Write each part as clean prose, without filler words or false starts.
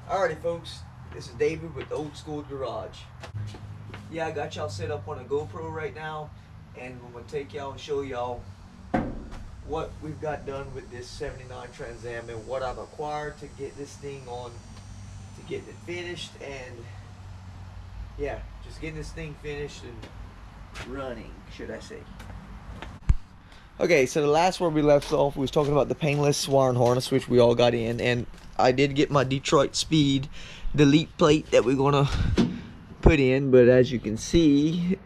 Alrighty folks, this is David with Old School Garage. Yeah, I got y'all set up on a GoPro right now, and I'm going to take y'all and show y'all what we've got done with this 79 Trans Am and what I've acquired to get this thing on, to get it finished, and yeah, just getting this thing finished and running, should I say. Okay, so the last where we left off, we was talking about the painless wiring harness, which we all got in, and I did get my Detroit Speed delete plate that we're gonna put in, but as you can see,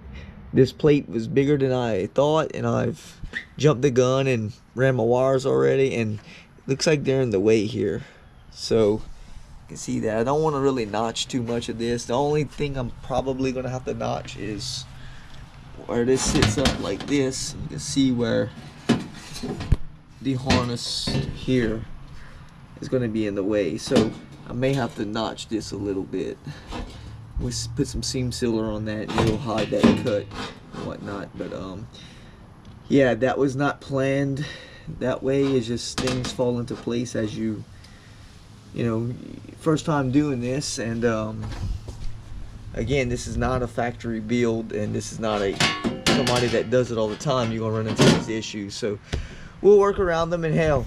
this plate was bigger than I thought, and I've jumped the gun and ran my wires already, and it looks like they're in the way here. So you can see that I don't want to really notch too much of this. The only thing I'm probably gonna have to notch is where this sits up like this. You can see where the harness here is going to be in the way, so I may have to notch this a little bit. We put some seam sealer on that and it'll hide that cut and whatnot. But yeah, that was not planned that way. It's just things fall into place as you know, first time doing this. And again, this is not a factory build, and this is not somebody that does it all the time. You're gonna run into these issues, so we'll work around them. And hell,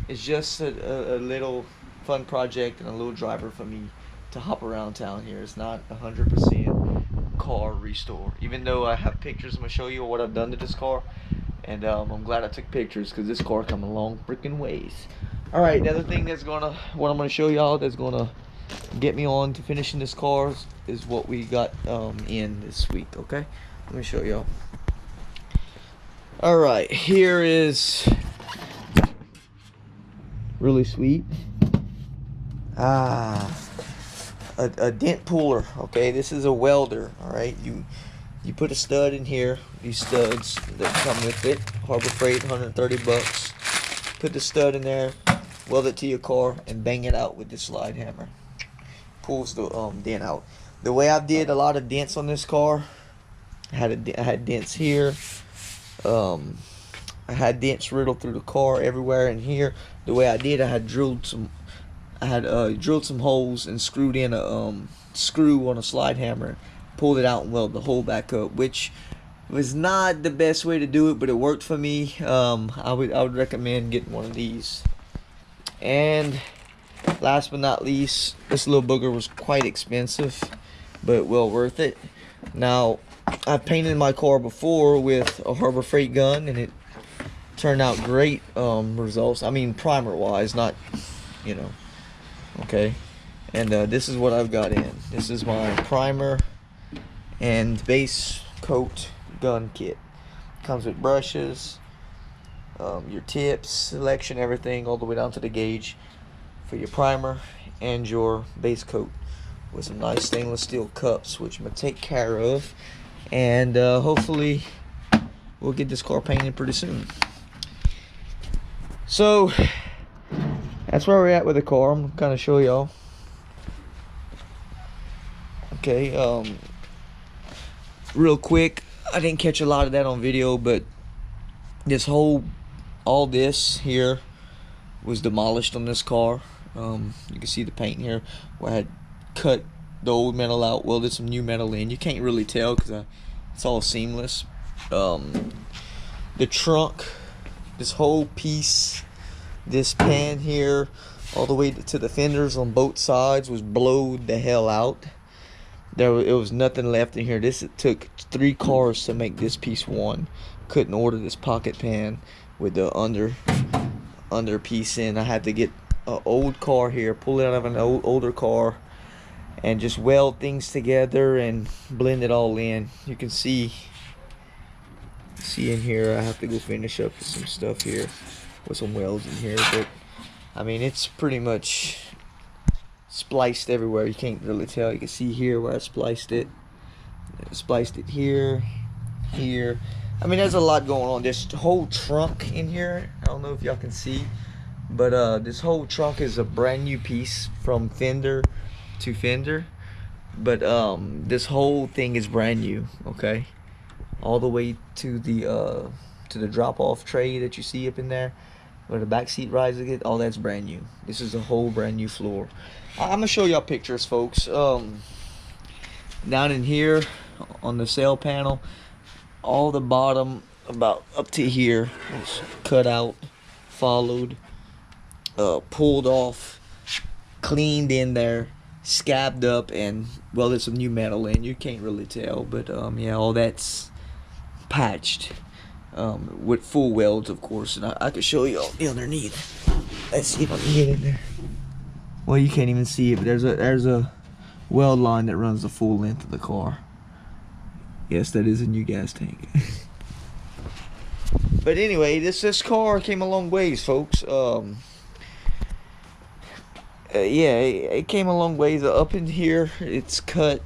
it's just a little fun project and a little driver for me to hop around town here. It's not 100% car restore, even though I have pictures. I'm gonna show you what I've done to this car, and I'm glad I took pictures because this car come a long freaking ways. All right, another thing what I'm gonna show y'all that's gonna get me on to finishing this car is what we got in this week. Okay, let me show y'all. All right, here is really sweet a dent puller. Okay, this is a welder. All right, you put a stud in here, these studs that come with it, Harbor Freight, 130 bucks. Put the stud in there, weld it to your car, and bang it out with the slide hammer. Pulls the dent out. The way I did a lot of dents on this car, I had dents here, I had dents riddled through the car everywhere in here. The way I did, I had drilled some holes and screwed in a screw on a slide hammer, pulled it out and welded the hole back up, which was not the best way to do it, but it worked for me. I would recommend getting one of these. And last but not least, this little booger was quite expensive, but well worth it. Now, I've painted my car before with a Harbor Freight gun, and it turned out great results. I mean, primer wise, not, you know. Okay, and this is what I've got in. This is my primer and base coat gun kit. Comes with brushes, your tips, selection, everything, all the way down to the gauge for your primer and your base coat, with some nice stainless steel cups, which I'm gonna take care of, and hopefully we'll get this car painted pretty soon. So that's where we're at with the car. I'm gonna show y'all. Okay, real quick, I didn't catch a lot of that on video, but all this here was demolished on this car. You can see the paint here where I had cut the old metal out, welded some new metal in. You can't really tell because it's all seamless. The trunk, this whole piece, this pan here, all the way to the fenders on both sides was blowed the hell out. It was nothing left in here. It took 3 cars to make this piece one. Couldn't order this pocket pan with the under piece in. I had to get an old car here, pull it out of an older car, and just weld things together and blend it all in. You can see in here, I have to go finish up with some stuff here, with some welds in here, but I mean, it's pretty much spliced everywhere. You can't really tell. You can see here where I spliced it. Spliced it here. I mean, there's a lot going on. This whole trunk in here, I don't know if y'all can see, but this whole trunk is a brand new piece from fender to fender, but this whole thing is brand new. Okay, all the way to the drop-off tray that you see up in there. where the back seat rides again, all that's brand new. This is a whole brand new floor. I'm gonna show y'all pictures, folks. Down in here on the sail panel, all the bottom about up to here was cut out, followed, pulled off, cleaned in there, scabbed up, and well, there's some new metal in. You can't really tell, but yeah, all that's patched with full welds, of course. And I could show you all the underneath. Let's see if I can get in there. Well, you can't even see it, but there's a weld line that runs the full length of the car. Yes, that is a new gas tank. But anyway, this car came a long ways, folks. Yeah, it came a long ways. Up in here, it's cut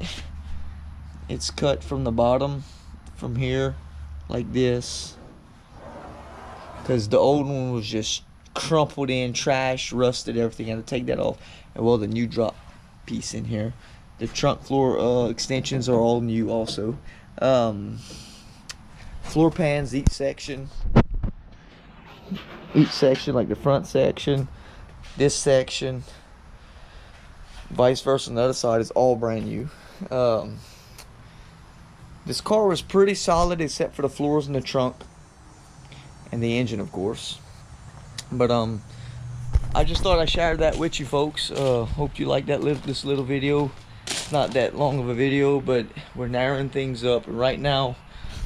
from the bottom, from here, like this, because the old one was just crumpled in, trash, rusted, everything. I had to take that off, and well, the new drop piece in here. The trunk floor extensions are all new also. Floor pans, each section, like the front section, this section, vice versa on the other side, is all brand new. This car was pretty solid except for the floors in the trunk and the engine, of course. But I just thought I'd share that with you folks. Hope you like this little video. It's not that long of a video, but we're narrowing things up. And right now,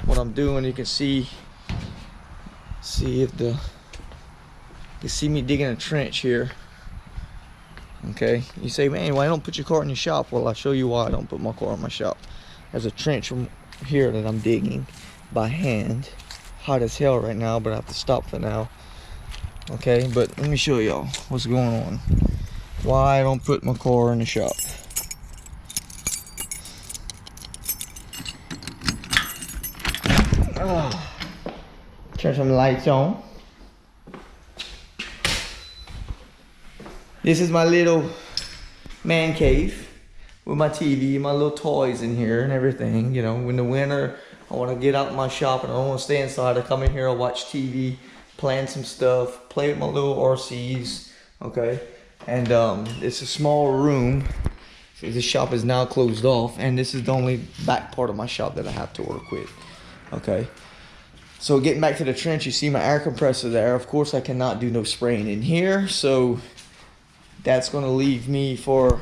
what I'm doing, you can see if you see me digging a trench here. Okay, you say, man, why don't put your car in your shop? Well, I'll show you why I don't put my car in my shop. There's a trench from here that I'm digging by hand. Hot as hell right now, but I have to stop for now. Okay, but let me show y'all what's going on. Why I don't put my car in the shop. Turn some lights on. This is my little man cave with my TV, my little toys in here and everything. You know, in the winter, I want to get out in my shop and I don't want to stay inside. I come in here, I watch TV, plan some stuff, play with my little RCs, okay? And it's a small room. So this shop is now closed off, and this is the only back part of my shop that I have to work with, okay? So getting back to the trench, you see my air compressor there. Of course, I cannot do no spraying in here, so that's going to leave me for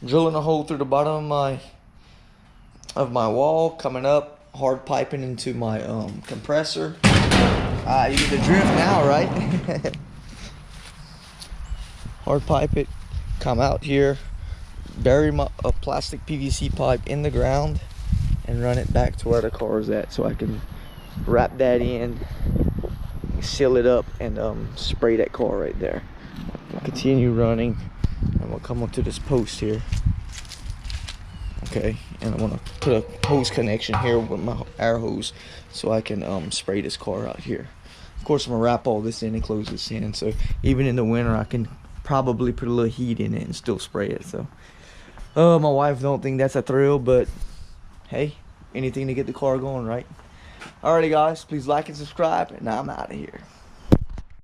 drilling a hole through the bottom of my wall, coming up, hard piping into my compressor. You get the drift now, right? Hard pipe it, come out here, bury a plastic PVC pipe in the ground, and run it back to where the car is at, so I can wrap that in, seal it up, and spray that car right there. Continue running, and we'll come up to this post here. Okay, and I'm gonna put a hose connection here with my air hose so I can spray this car out here. Of course, I'm gonna wrap all this in and close this in, so even in the winter I can probably put a little heat in it and still spray it. So my wife don't think that's a thrill, but hey, anything to get the car going, right? Alrighty guys, please like and subscribe, and I'm out of here.